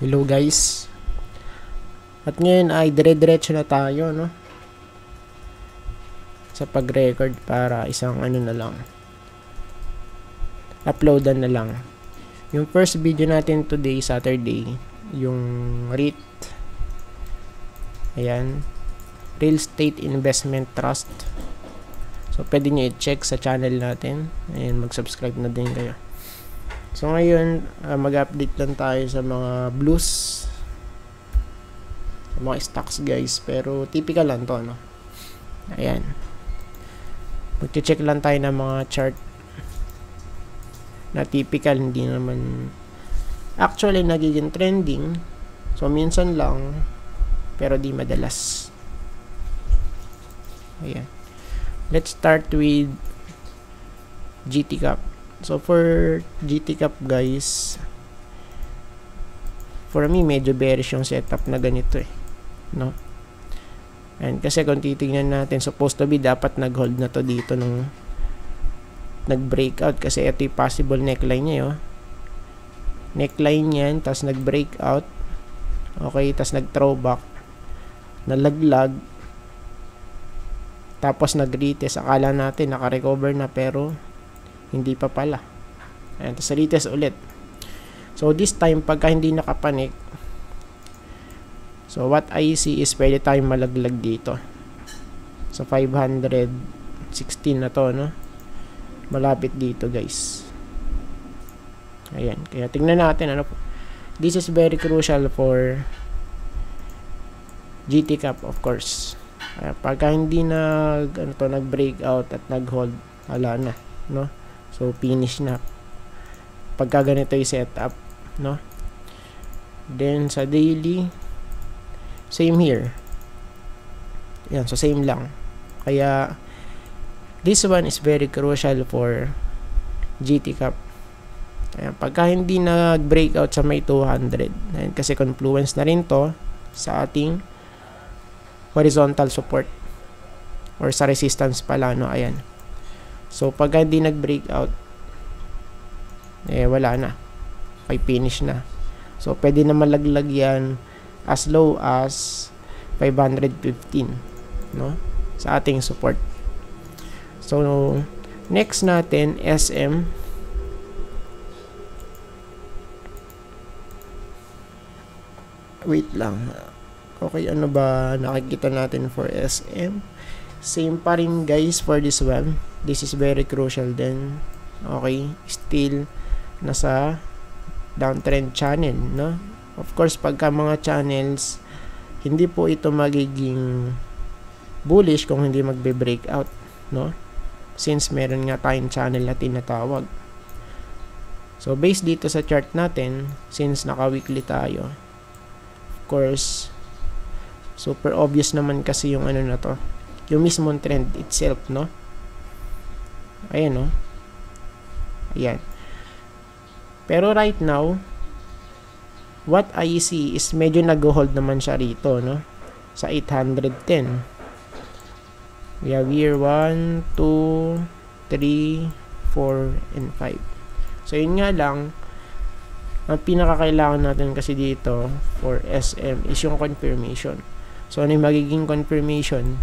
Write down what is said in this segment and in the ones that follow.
Hello guys. At ngayon ay dire-diretso na tayo, no? Sa pag-record para isang ano na lang. Uploadan na lang. Yung first video natin today, Saturday, yung REIT. Ayan. Real Estate Investment Trust. So, pwede nyo i-check sa channel natin. And mag-subscribe na din kayo. So, ngayon, mag-update lang tayo sa mga blues. Sa mga stocks, guys. Pero, typical lang to, no? Ayan. Mag-check lang tayo ng mga chart na typical. Hindi naman actually nagiging trending. So, minsan lang. Pero, di madalas. Ayan. Let's start with GT Cap. So, for GT Cap, guys, for me, medyo bearish yung setup na ganito eh. No? And kasi kung titignan natin, supposed to be, dapat nag-hold na to dito nung nag-breakout. Kasi ito yung possible neckline niya, oh. Neckline yan, tapos nag-breakout. Okay, tapos nag-throwback. Nalaglag. Tapos nag-retest. Akala natin, naka-recover na, pero hindi pa pala. Ayan, tapos retest ulit. So, this time, pagka hindi nakapanik, so, what I see is pwede tayong malaglag dito. So, 516 na to, no? Malapit dito, guys. Ayan. Kaya, tingnan natin, ano po. This is very crucial for GT Cap, of course. Pagka hindi nag-breakout at nag-hold, wala na, no? So, finish na. Pagka ganito yung setup, no? Then, sa daily, same here. Yan, so same lang. Kaya, this one is very crucial for GT Cap. Ayan, pagka hindi nag-breakout sa may 200, ayan, kasi confluence na rin to sa ating horizontal support or sa resistance pala, no? Ayan. So, pag hindi nag-breakout, eh, wala na. Okay, finish na. So, pwede na malaglag yan as low as 515, no? Sa ating support. So, next natin, SM. Wait lang. Okay, ano ba nakikita natin for SM? Same pa rin, guys, for this one. This is very crucial din. Okay, still nasa downtrend channel, no? Of course, pagka mga channels, hindi po ito magiging bullish kung hindi magbe-breakout, no? Since meron nga tayong channel na tinatawag. So, based dito sa chart natin, since naka-weekly tayo, of course, super obvious naman kasi yung ano na to, yung mismong trend itself, no? Ayan, no? Ayan. Pero right now, what I see is medyo nag-hold naman siya rito, no? Sa 810. We have here 1, 2, 3, 4, and 5. So, yun nga lang, ang pinakakailangan natin kasi dito for SM is yung confirmation. So, ano yung magiging confirmation?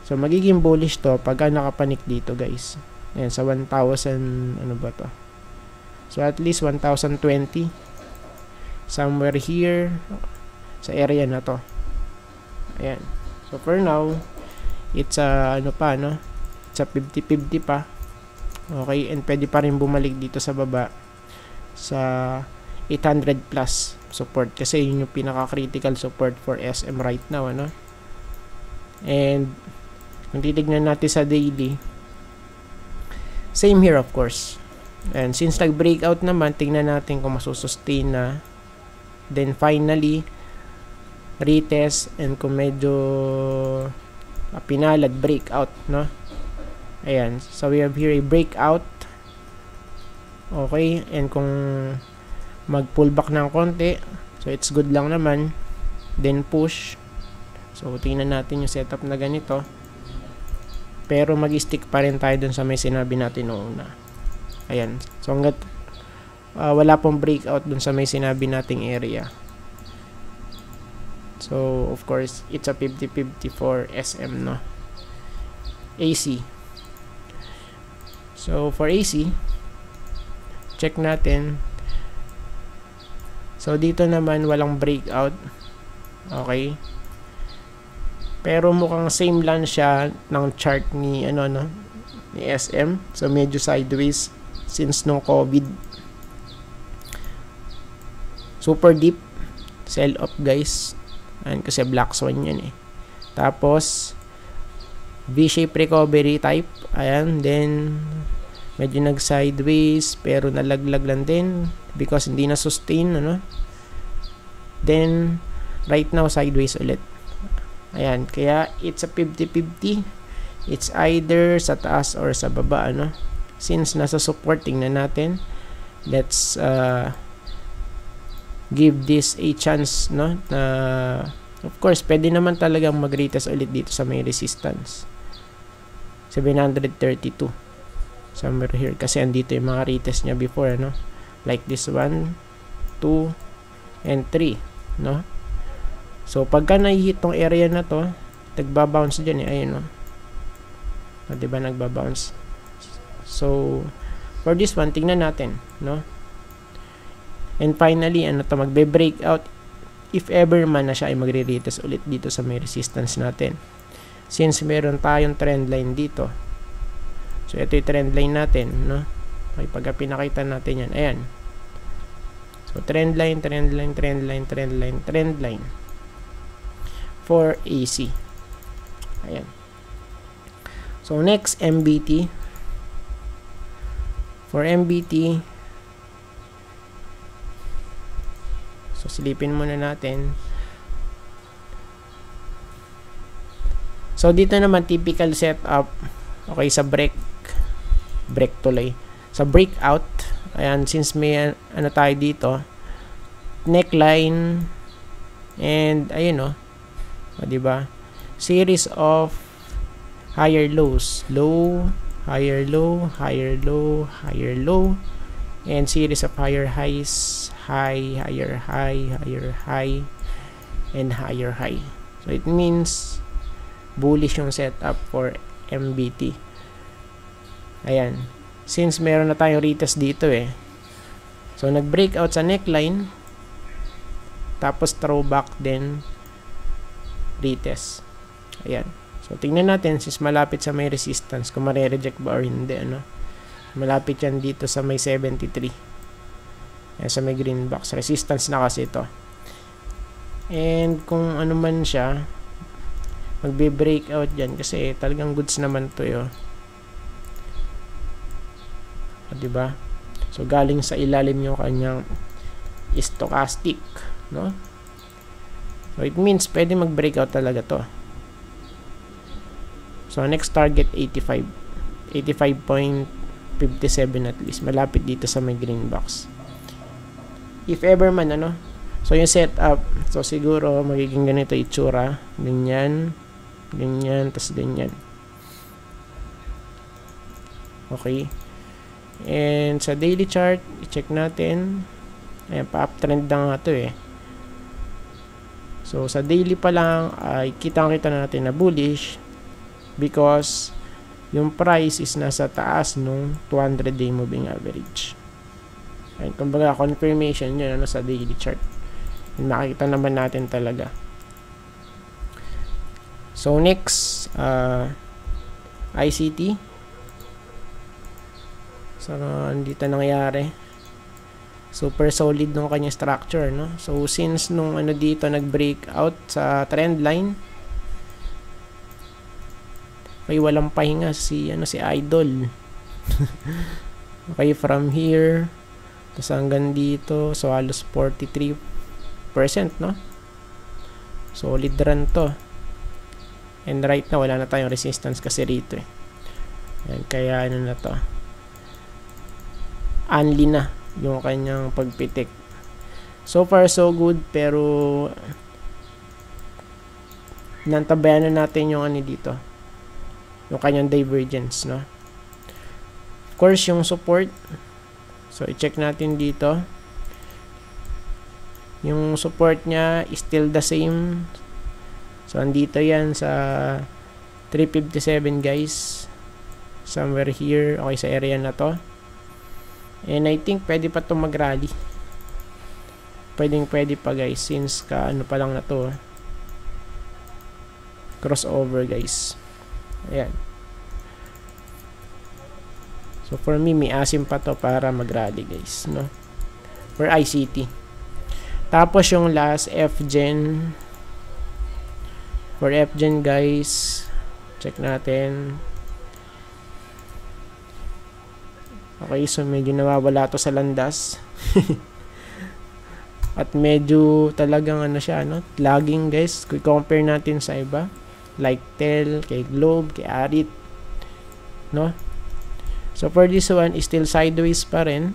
So, magiging bullish to pagka nakapanik dito, guys. Ayan, sa 1,000, ano ba to? So, at least 1,020. Somewhere here, sa area na to. Ayan. So, for now, it's a, ano pa, no? It's a 50-50 pa. Okay, and pwede pa rin bumalik dito sa baba sa 800 plus support. Kasi yun yung pinaka-critical support for SM right now, ano? And, kung titignan natin sa daily, same here, of course. And since nag-breakout naman, tingnan natin kung masusustain na. Then finally, retest, and kung medyo pinalad, breakout, no? Ayan. So, we have here a breakout. Okay. And kung mag-pullback ng konti, so it's good lang naman. Then push. So, tingnan natin yung setup na ganito. Pero mag-stick pa rin tayo dun sa may sinabi natin noong una. Ayan. So, hanggat wala pong breakout dun sa may sinabi nating area. So, of course, it's a 50-50 for SM, no? AC. So, for AC, check natin. So, dito naman, walang breakout. Okay. Pero mukhang same lang siya ng chart ni, ni SM. So, medyo sideways since nung COVID. Super deep. Sell off, guys. Ayan, kasi black swan yan eh. Tapos, V-shape recovery type. Ayan, then, medyo nag-sideways, pero nalaglag lang din because hindi na-sustain, Then, right now, sideways ulit. Ayan, kaya it's a 50-50. It's either sa taas or sa baba, Since nasa support, tingnan natin. Let's, give this a chance, of course, pwede naman talagang mag-retest ulit dito sa may resistance. 732. Somewhere here. Kasi andito yung mga retest niya before, Like this 1, 2, and 3, So, pagka na-hit tong area na to, nagbabounce dyan ayun, diba, nagbabounce. So, for this one, tingnan natin, And finally, magbe-breakout if ever man na siya ay magre-retest ulit dito sa may resistance natin. Since meron tayong trend line dito. So, ito yung trend line natin, Okay, pagka pinakita natin yan, ayan. So, trend line, trend line, trend line, trend line, trend line. For AC. Ayan. So, next, MBT. For MBT, so, silipin muna natin. So, dito naman, typical setup. Okay, sa break tuloy. Sa breakout, ayan, since may, tayo dito, neckline, and, ayun, diba? Series of higher lows. Low, higher low, higher low, higher low, and series of higher highs, high, higher high, higher high, and higher high. So, it means bullish yung setup for MBT. Ayan. Since meron na tayong retest dito So, nag-breakout sa neckline, tapos throwback then retest. Ayan. So, tingnan natin since malapit sa may resistance kung mare-reject ba or hindi, Malapit yan dito sa may 73. Ayan, sa may green box. Resistance na kasi ito. And kung ano man siya, magbe-breakout dyan kasi talagang goods naman to diba? So, galing sa ilalim yung kanyang stochastic, So, it means pwede mag-breakout talaga to. So, next target 85. 85.57 at least. Malapit dito sa may green box. If ever man, So, yung setup, so siguro magiging ganito itsura. Ganyan, ganyan, tas ganyan. Okay. And sa daily chart, i-check natin. Ayan, pa-uptrend na nga to So, sa daily pa lang, ay kitang-kita natin na bullish because yung price is nasa taas nung 200-day moving average. Ayan, kumbaga, confirmation yun sa daily chart. Makikita naman natin talaga. So, next, ICT. So, dito nangyari. Super solid nung kanya structure, So, since nung dito nag-breakout sa trend line, may walang pahinga si Idol. Okay, from here, tapos hanggang dito, so halos 43%, Solid run to. And right now, wala na tayong resistance kasi rito Ayan, kaya na to. Unli na yung kanyang pagpitik. So far, so good, pero nantabayan na natin yung dito. Yung kanyang divergence, Of course, yung support. So, i-check natin dito. Yung support niya is still the same. So, andito yan sa 357 guys. Somewhere here. Okay, sa area na to. And I think pwede pa itong mag-rally. Pwede pa guys. Since ano pa lang na to. Crossover guys. Ayan. So, for me, may asim pa to para mag-rally guys. No? For ICT. Tapos yung last FGen. For FGen guys, check natin. Okay, so medyo nawawala to sa landas. At medyo talagang ano siya, no? Lagging guys. Kung compare natin sa iba, like Tel, kay Globe, kay Arit, no? So for this one, is still sideways pa rin.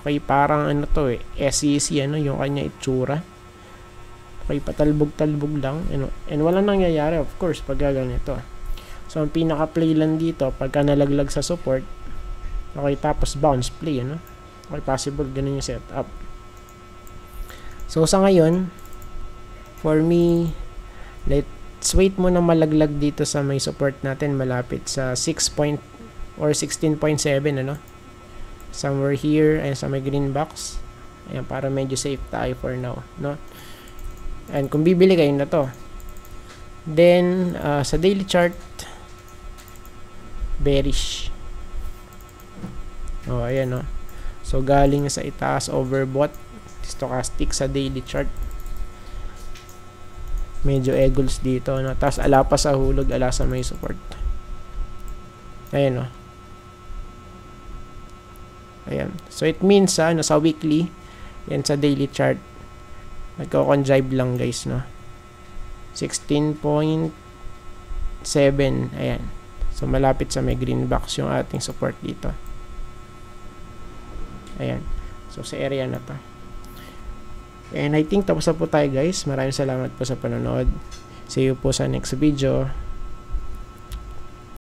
Okay, parang ano to SEC, ano, yung kanya itsura. Okay, patalbog-talbog lang. And walang nangyayari, of course, pag ganito. So, ang pinaka-play lang dito, pagka nalaglag sa support, okay, tapos bounce play, ano? Okay, possible, ganun yung setup. So, sa ngayon, for me, let's wait muna malaglag dito sa may support natin, malapit sa 6 or 16.7, ano? Somewhere here, ayan sa may green box. Ayan, para medyo safe tayo for now, no? And kung bibili kayo na to. Then, sa daily chart, bearish. Oh, ayan, no? So, galing sa itaas, overbought. Stochastic sa daily chart. Medyo eagles dito, no? Tapos, ala pa sa hulog, ala sa may support. Ayan, no? Ayan. So, it means, sa weekly, yan sa daily chart, nagko-conjive lang, guys, no? 16.7. Ayan. So, malapit sa may green box yung ating support dito. Ayan. So, sa area na to. And I think tapos na po tayo, guys. Maraming salamat po sa panonood. See you po sa next video.